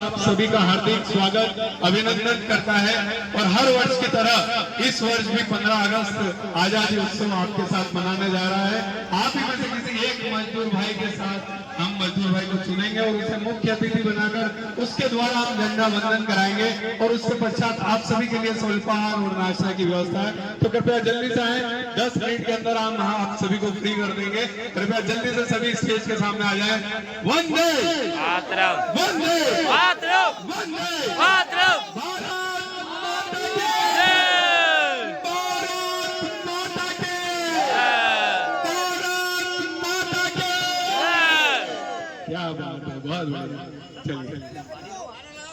आप सभी का हार्दिक स्वागत अभिनंदन करता है और हर वर्ष की तरह इस वर्ष भी 15 अगस्त आजादी उत्सव आपके साथ मनाने जा रहा है। आप ही में से किसी एक मजदूर भाई के साथ हम मजदूर भाई को चुनेंगे और उसे मुख्य अतिथि बनाकर उसके द्वारा हम झंडा वंदन कराएंगे और उसके पश्चात आप सभी के लिए स्वल्पाहार और नाश्ता की व्यवस्था है। तो कृपया जल्दी से आए, 10 मिनट के अंदर हम आप सभी को फ्री कर देंगे। कृपया जल्दी से सभी स्टेज के सामने आ जाए। वंदे वंदे क्या बात है, बहुत बढ़िया। चलिए,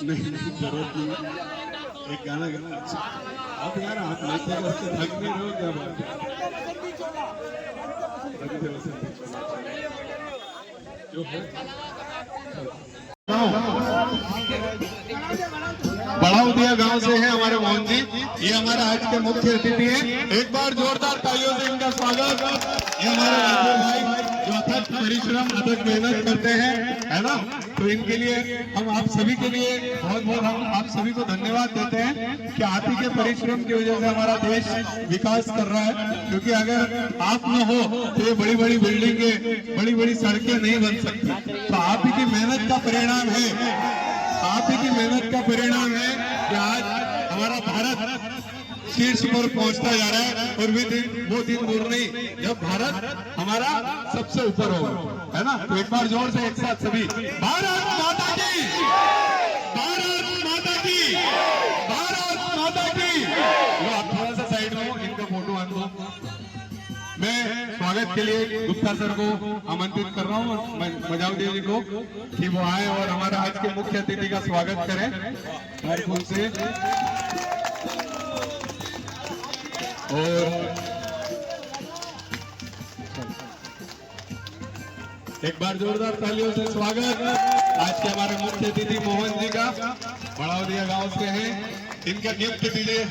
नहीं जरूरत नहीं है, एक गाना गाना। अच्छा अब यार आप नृत्य करके थक नहीं रहे हो, क्या बात है? जो है बड़ाउदिया गांव से है हमारे मोहन जी, ये हमारे आज के मुख्य अतिथि हैं। एक बार जोरदार तालियों से इनका स्वागत। ये हमारे मजदूर भाई जो अथक परिश्रम अथक मेहनत करते हैं, है ना, तो इनके लिए हम आप सभी के लिए बहुत बहुत हम आप सभी को धन्यवाद देते हैं कि आप ही के परिश्रम की वजह से हमारा देश विकास कर रहा है। क्योंकि अगर आप न हो तो ये बड़ी बड़ी बिल्डिंगें, बड़ी बड़ी सड़कें नहीं बन सकती। तो आप ही की मेहनत का परिणाम है, आप ही की मेहनत का परिणाम है कि आज हमारा भारत शीर्ष पर पहुंचता जा रहा है। और वो दिन दूर नहीं जब भारत हमारा सबसे ऊपर होगा, है ना। तो एक बार जोर से एक साथ सभी भारत माता की, भारत माता की, भारत माता की। वो आप थोड़ा सा साइड में हो, इनका फोटो आन दो। मैं स्वागत के लिए गुप्ता सर को आमंत्रित कर रहा हूँ और मजाउद्दीन जी को कि वो आए और हमारा आज के मुख्य अतिथि का स्वागत करें हर फूल से। और एक बार जोरदार तालियों से स्वागत आज के हमारे मुख्य अतिथि मोहन जी का, बड़ाउदिया गांव से हैं। इनका गिफ्ट दीजिए,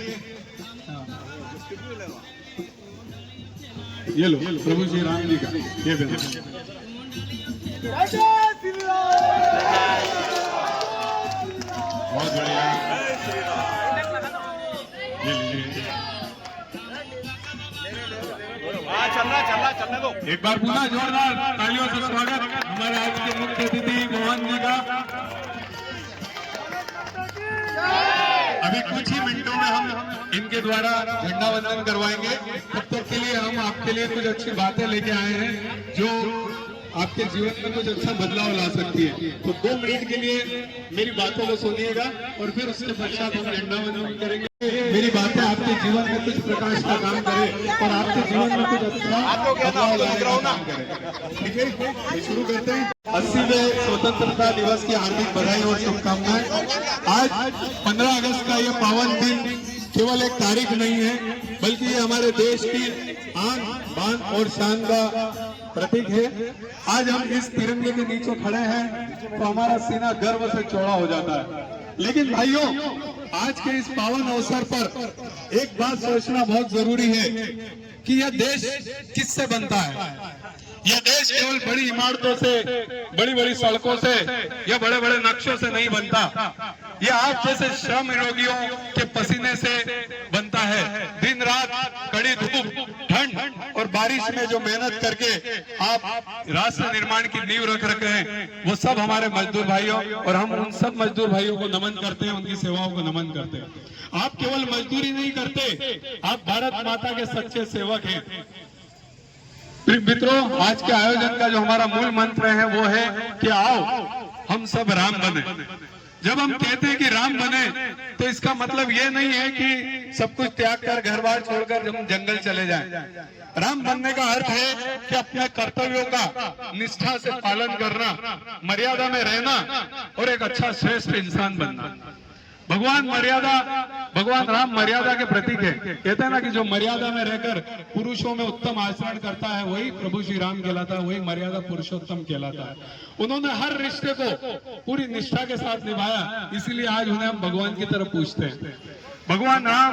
ये लो प्रभु श्री राम जी का, ये बहुत बढ़िया। चलना दो। एक बार पुनः जोरदार तालियों से स्वागत हमारे आज के मुख्य अतिथि मोहन जी का। अभी कुछ ही मिनटों में हम इनके द्वारा झंडा वंदन करवाएंगे। तब तक के लिए हम आपके लिए कुछ अच्छी बातें लेके आए हैं जो आपके जीवन में कुछ अच्छा बदलाव ला सकती है। तो 2 मिनट के लिए मेरी बातों को सुनिएगा और फिर उसके पश्चात हम झंडा वंदन करेंगे। मेरी बातें आपके जीवन में कुछ प्रकाश का काम करे और आपके जीवन में कुछ अच्छा बदलाव लाने का काम करे। ठीक है, तो शुरू करते हैं। 80वें स्वतंत्रता दिवस की हार्दिक बधाई और शुभकामनाएं। आज 15 अगस्त का ये पावन दिन केवल एक तारीख नहीं है, बल्कि ये हमारे देश की आन बान और शान का प्रतीक है। आज हम इस तिरंगे के नीचे खड़े हैं तो हमारा सीना गर्व से चौड़ा हो जाता है। लेकिन भाइयों, आज के इस पावन अवसर पर एक बात सोचना बहुत जरूरी है कि यह देश किससे बनता है। यह देश केवल बड़ी इमारतों से, बड़ी बड़ी सड़कों से या बड़े बड़े नक्शों से नहीं बनता। यह आप जैसे श्रम योगियों के पसीने से बनता है। दिन रात कड़ी धूप, ठंड और बारिश में जो मेहनत करके आप राष्ट्र निर्माण की नींव रख रखे हैं, वो सब हमारे मजदूर भाइयों, और हम उन सब मजदूर भाइयों को नमन करते हैं, उनकी सेवाओं को नमन करते हैं। आप केवल मजदूरी नहीं करते, आप भारत माता के सच्चे सेवक हैं। मित्रों, आज के आयोजन का जो हमारा मूल मंत्र है वो है कि आओ हम सब राम बने। जब हम कहते हैं कि राम बने तो इसका मतलब ये नहीं है कि सब कुछ त्याग कर, घर बार छोड़कर हम जंगल चले जाएं। राम बनने का अर्थ है कि अपने कर्तव्यों का निष्ठा से पालन करना, मर्यादा में रहना और एक अच्छा श्रेष्ठ इंसान बनना। भगवान राम मर्यादा के प्रतीक है। कहते हैं ना कि जो मर्यादा में रहकर पुरुषों में उत्तम आचरण करता है वही प्रभु श्री राम कहलाता है, वही मर्यादा पुरुषोत्तम कहलाता है। उन्होंने हर रिश्ते को पूरी निष्ठा के साथ निभाया, इसीलिए आज उन्हें हम भगवान की तरफ पूछते हैं। भगवान राम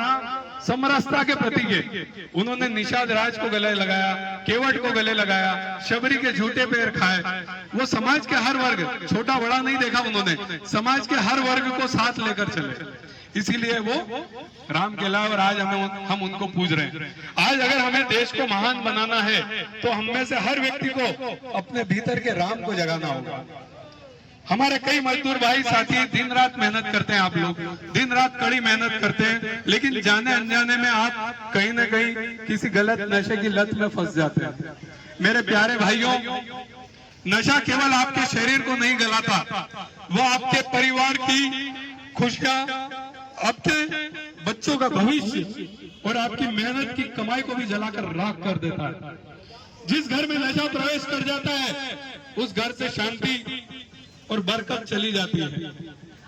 समरसता के प्रतीक है। उन्होंने निषाद राज को गले लगाया, केवट को गले लगाया, शबरी के झूठे पैर खाए। वो समाज के हर वर्ग, छोटा बड़ा नहीं देखा उन्होंने, समाज के हर वर्ग को साथ लेकर चले, इसीलिए वो राम कहलाए। और आज हम उनको पूज रहे हैं। आज अगर हमें देश को महान बनाना है तो हम में से हर व्यक्ति को अपने भीतर के राम को जगाना होगा। हमारे कई मजदूर भाई साथी दिन रात मेहनत करते हैं, आप लोग दिन रात कड़ी मेहनत करते हैं, लेकिन जाने अनजाने में आप कहीं ना कहीं किसी गलत नशे की लत में फंस जाते हैं। मेरे प्यारे भाइयों, नशा केवल आपके शरीर को नहीं गलाता, वह आपके परिवार की खुशियां, आपके बच्चों का भविष्य और आपकी मेहनत की कमाई को भी जलाकर राख कर देता है। जिस घर में नशा प्रवेश कर जाता है उस घर से शांति और बरकत चली जाती है।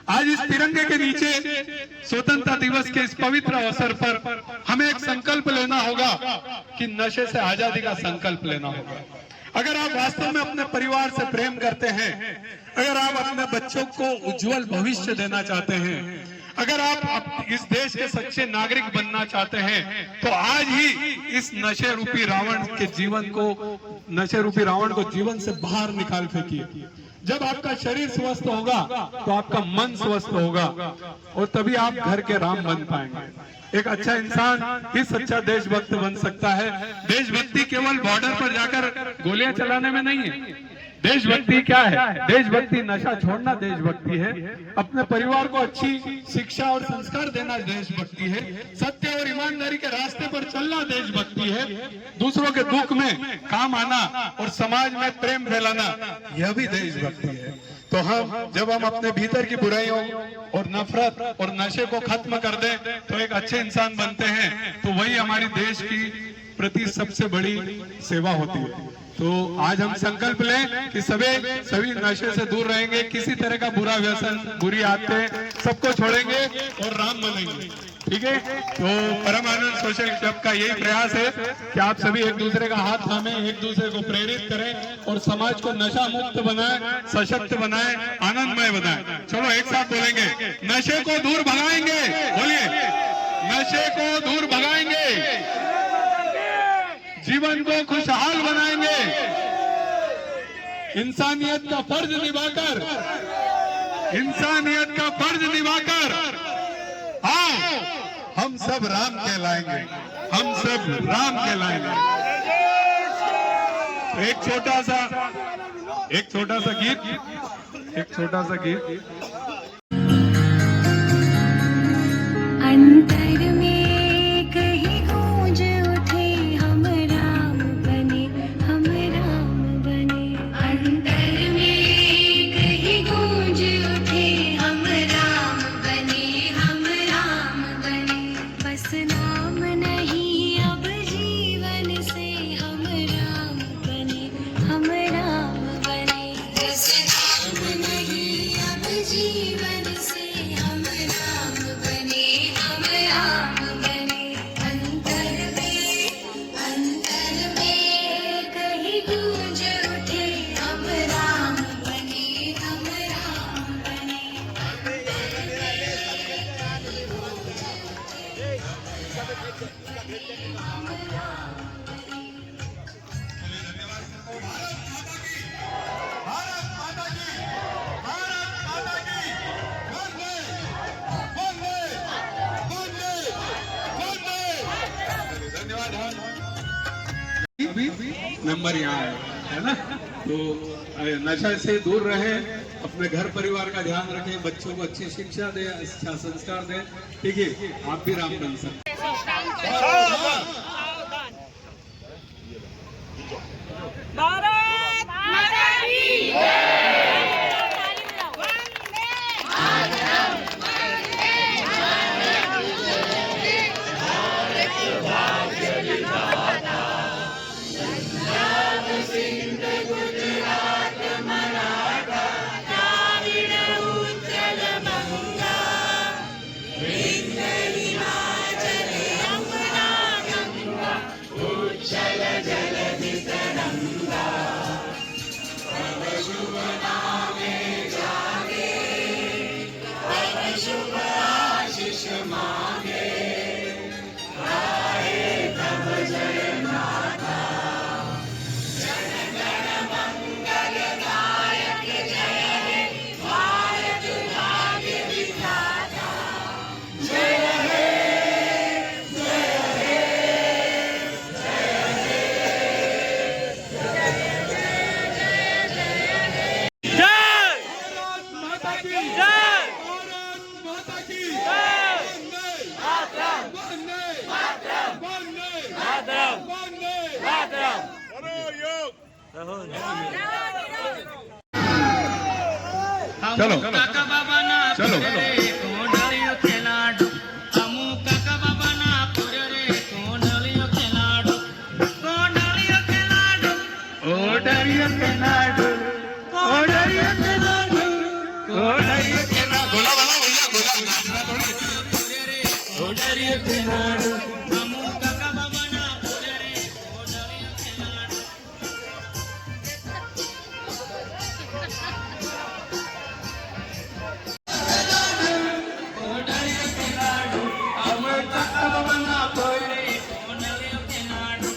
आज इस तिरंगे के नीचे स्वतंत्रता दिवस के इस पवित्र अवसर पर हमें एक संकल्प लेना होगा कि नशे से आजादी का संकल्प लेना होगा। अगर आप वास्तव में अपने परिवार से प्रेम करते हैं, अगर आप अपने बच्चों को उज्जवल भविष्य देना चाहते हैं, अगर आप इस देश के सच्चे नागरिक बनना चाहते हैं, तो आज ही इस नशे रूपी रावण के जीवन को, नशे रूपी रावण को जीवन से बाहर निकाल फेंकिए। जब आपका शरीर स्वस्थ होगा तो आपका मन स्वस्थ होगा और तभी आप घर के राम बन पाएंगे। एक अच्छा इंसान ही सच्चा देशभक्त बन सकता है। देशभक्ति केवल बॉर्डर पर जाकर गोलियां चलाने में नहीं है। देशभक्ति क्या है? देशभक्ति नशा छोड़ना देशभक्ति है। अपने परिवार को अच्छी शिक्षा और संस्कार देना देशभक्ति है। सत्य और ईमानदारी के रास्ते पर चलना देशभक्ति है। दूसरों के दुख में काम आना और समाज में प्रेम फैलाना, यह भी देशभक्ति है। तो जब हम अपने भीतर की बुराइयों और नफरत और नशे को खत्म कर दें तो एक अच्छे इंसान बनते हैं, तो वही हमारी देश की प्रति सबसे बड़ी सेवा होती है। तो आज हम संकल्प लें कि सभी नशे से दूर रहेंगे, किसी तरह का बुरा व्यसन, बुरी आदतें सबको छोड़ेंगे और राम बनेंगे। ठीक है? तो परमानंद सोशल क्लब का यही प्रयास है कि आप सभी एक दूसरे का हाथ थामे, एक दूसरे को प्रेरित करें और समाज को नशा मुक्त बनाएं, सशक्त बनाएं, आनंदमय बनाएं। चलो एक साथ बोलेंगे, नशे को दूर भगाएंगे। बोलिए, नशे को दूर भगाएंगे, जीवन को खुशहाल बनाएंगे, इंसानियत का फर्ज निभाकर, इंसानियत का फर्ज निभाकर आओ हम सब राम कहलाएंगे, हम सब राम कहलाएंगे। एक छोटा सा गीत अंतर में कहीं गूंज उठे, हम राम बने, हम राम बने। अंतर में कहीं गूंज उठे, हम राम बने, हम राम बने। बस नाम नहीं अब जीवन से, हम राम बने, हम राम बने। बस नाम नहीं अब जीवन से, हम राम बने, हम राम बने। अंतर में कहीं गूंज उठे, हम राम बने, हम राम बने। अभी नंबर यहाँ है ना? तो नशा से दूर रहे, अपने घर परिवार का ध्यान रखें, बच्चों को अच्छी शिक्षा दें, अच्छा संस्कार दें। ठीक है? आप भी राम बन सकते हैं। भारत माता की चलो કાકા બાબાના ચલો કોંડળીઓ ખેલાડો અમુ કાકા બાબાના પૂરે રે કોંડળીઓ ખેલાડો કોંડળીઓ ખેલાડો કોંડળીઓ ખેલાડો કોંડળીઓ ખેલાડો કોંડળીઓ ખેલાડો गोला वाला भैया गोला પૂરે રે કોંડળીઓ ખેલાડો અમુ કાકા બાબાના પૂરે રે કોંડળીઓ ખેલાડો કોંડળીઓ ખેલાડો અમુ કાકા બાબાના પૂરે રે કોંડળીઓ ખેલાડો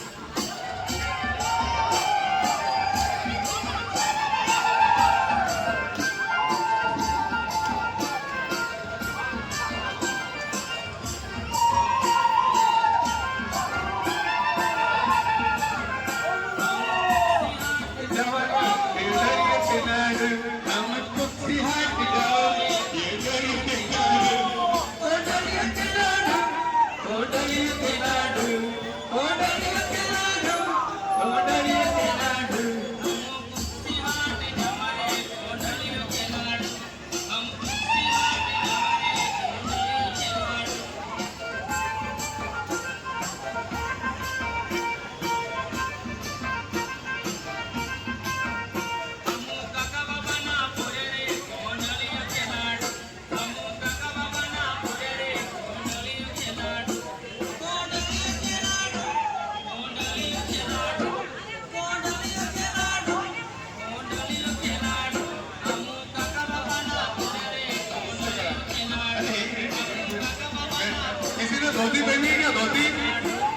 किसी ने धोती पहनी है क्या? धोती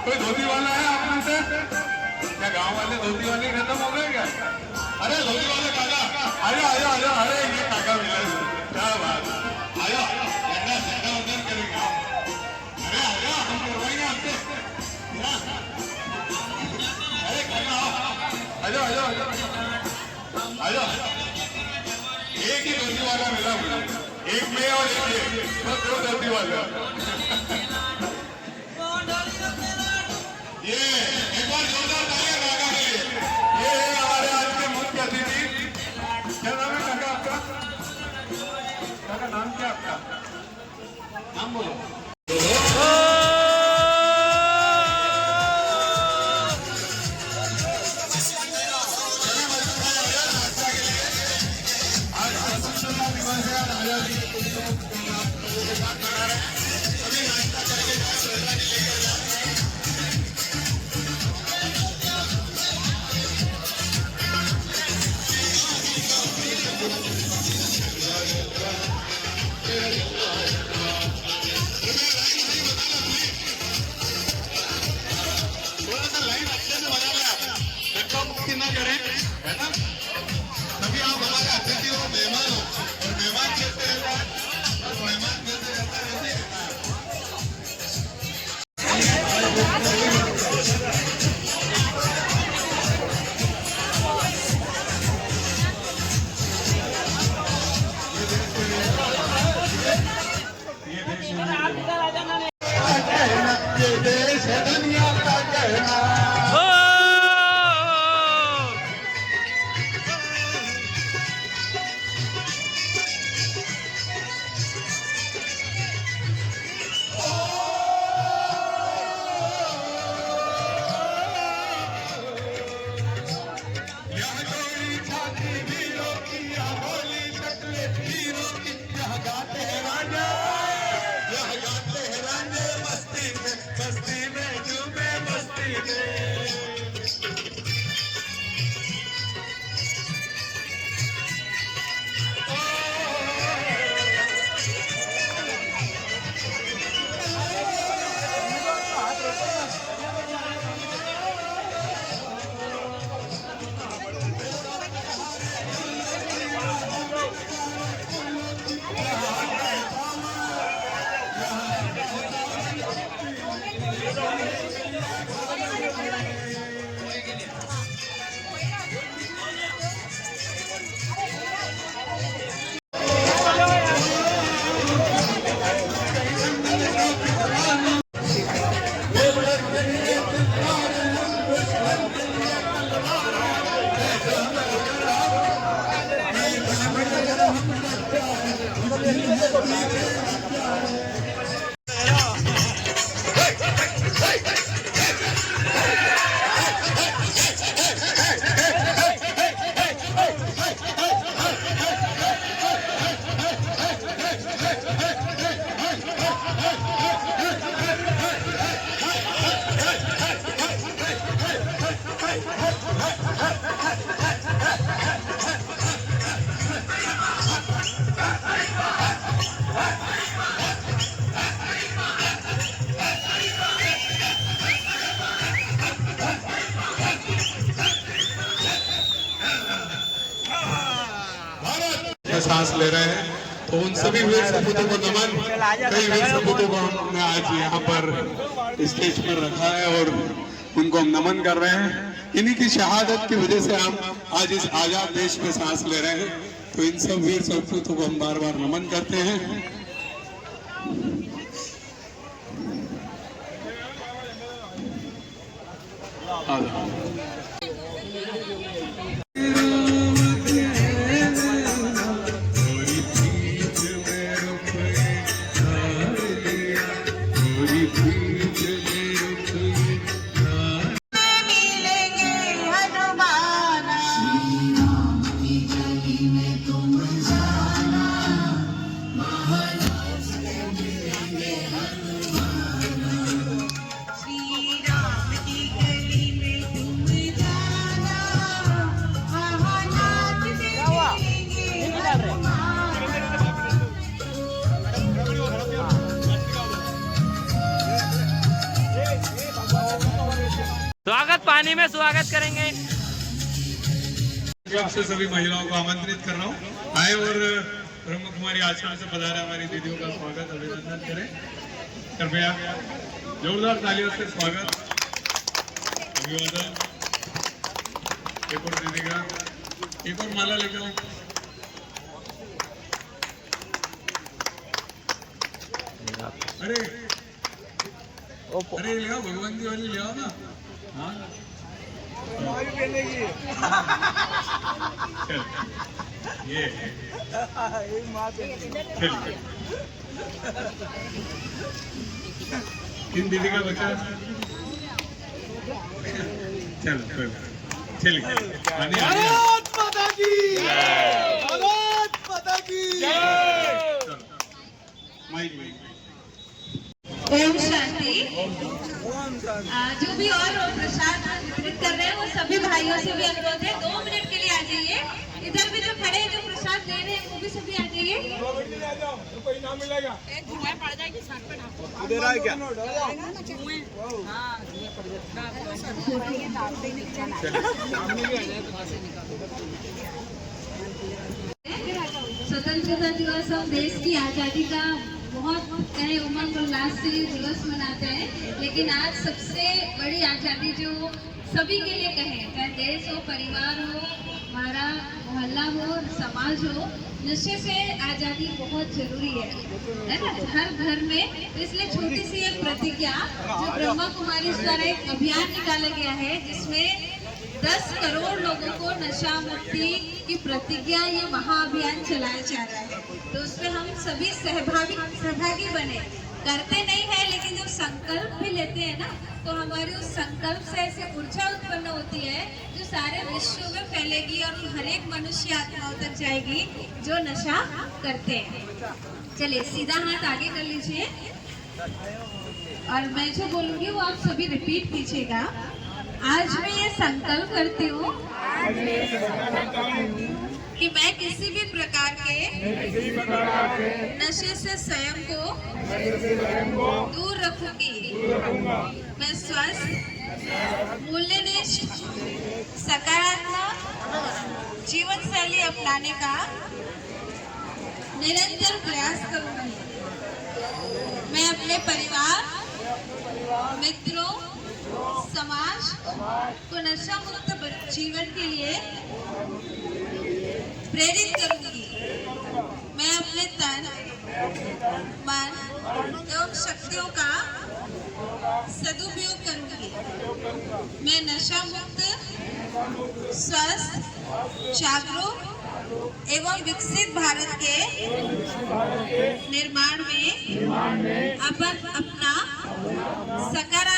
कोई धोती वाला है आप में से? क्या गांव वाले धोती वाले खत्म हो गए क्या? अरे धोती वाले काका आजा आजा आजा, अरे ये काका मिला है। क्या बात है, आजा झंडा झंडा वंदन करेंगे आप। अरे आजा, हम करवाएंगे आपसे। अरे काका आजा आजा आजा आजा, एक ही धोती वाला मिला मुझे, एक मैं और एक ये, बस दो धोती वाले। ये एक बार जोरदार तालियां काका के लिए। ये है हमारे आज के मुख्य अतिथि। क्या नाम है काका आपका? काका नाम क्या आपका? नाम बोलो। आज स्वतंत्रता दिवस है, आजादी के साथ मना रहे हैं। सभी नाश्ता करके श्रद्धांजलि लेकर जाते हैं। थोड़ा सा लाइन अच्छे से बजा ले आप, धक्का मुक्की ना करें, है ना? तभी आप हमारे अतिथि हो, मेहमान हो, और मेहमान कैसे रहता है? सांस ले रहे हैं, तो उन सभी वीर सपूतों को नमन। कई वीर सपूतों को हमने आज यहाँ पर स्टेज पर रखा है और उनको हम नमन कर रहे हैं। इन्हीं की शहादत की वजह से हम आज इस आजाद देश में सांस ले रहे हैं, तो इन सब वीर सपूतों को हम बार बार नमन करते हैं। स्वागत पानी में स्वागत करेंगे। क्लब से सभी महिलाओं को आमंत्रित कर रहा हूँ, आए और ब्रह्म कुमारी आश्रम से पधारे हमारी दीदियों का स्वागत अभिनंदन करें। कृपया जोरदार तालियों से स्वागत अभिवादन। एक और दीदी का एक और माला लेकर आओ। अरे अरे ले आओ, भगवान की वाली ले आओ ना। हाँ चल ये चल किन दीदी का बच्चा चल चलिए भारत माता की भारत माता की माइक ओम शांति। जो भी और प्रसाद वितरित कर रहे हैं वो सभी भाइयों से भी अनुरोध है 2 मिनट के लिए आ जाइए। इधर भी जो खड़े हैं जो प्रसाद दे रहे हैं वो भी सभी आ जाइए। इनाम मिलेगा। पड़ जाएगी साथ पे ढाको। उधर आए क्या? स्वतंत्रता दिवस हम देश की आज़ादी का बहुत कहे उमंग उल्लास से दिवस मनाते हैं, लेकिन आज सबसे बड़ी आज़ादी जो सभी के लिए कहें, चाहे देश हो, परिवार हो, हमारा मोहल्ला हो, समाज हो, नशे से आज़ादी बहुत जरूरी है ना हर घर में। तो इसलिए छोटी सी एक प्रतिज्ञा जो ब्रह्मा कुमारी द्वारा एक अभियान निकाला गया है, जिसमें 10 करोड़ लोगों को नशा मुक्ति की प्रतिज्ञा ये महाअभियान चलाया जा रहा है। तो उसमें हम सभी सहभागी बने। करते नहीं है, लेकिन जब संकल्प भी लेते हैं ना, तो हमारी उस संकल्प से ऐसी ऊर्जा उत्पन्न होती है जो सारे विश्व में फैलेगी और हर एक मनुष्य आत्माओं तक जाएगी जो नशा करते हैं। चलिए सीधा हाथ आगे कर लीजिए और मैं जो बोलूँगी वो आप सभी रिपीट कीजिएगा। आज मैं ये संकल्प करती हूँ कि मैं किसी भी प्रकार के नशे से स्वयं को दूर रखूंगी। मैं स्वस्थ, मूल्यनिष्ठ, सकारात्मक जीवन शैली अपनाने का निरंतर प्रयास करूंगी। मैं अपने परिवार, मित्रों, समाज को नशा मुक्त जीवन के लिए प्रेरित करूंगी। मैं अपने तन, मन एवं शक्तियों का सदुपयोग करूंगी। मैं नशा मुक्त, स्वस्थ, जागरूक एवं विकसित भारत के निर्माण में अपन अपना सकारात्मक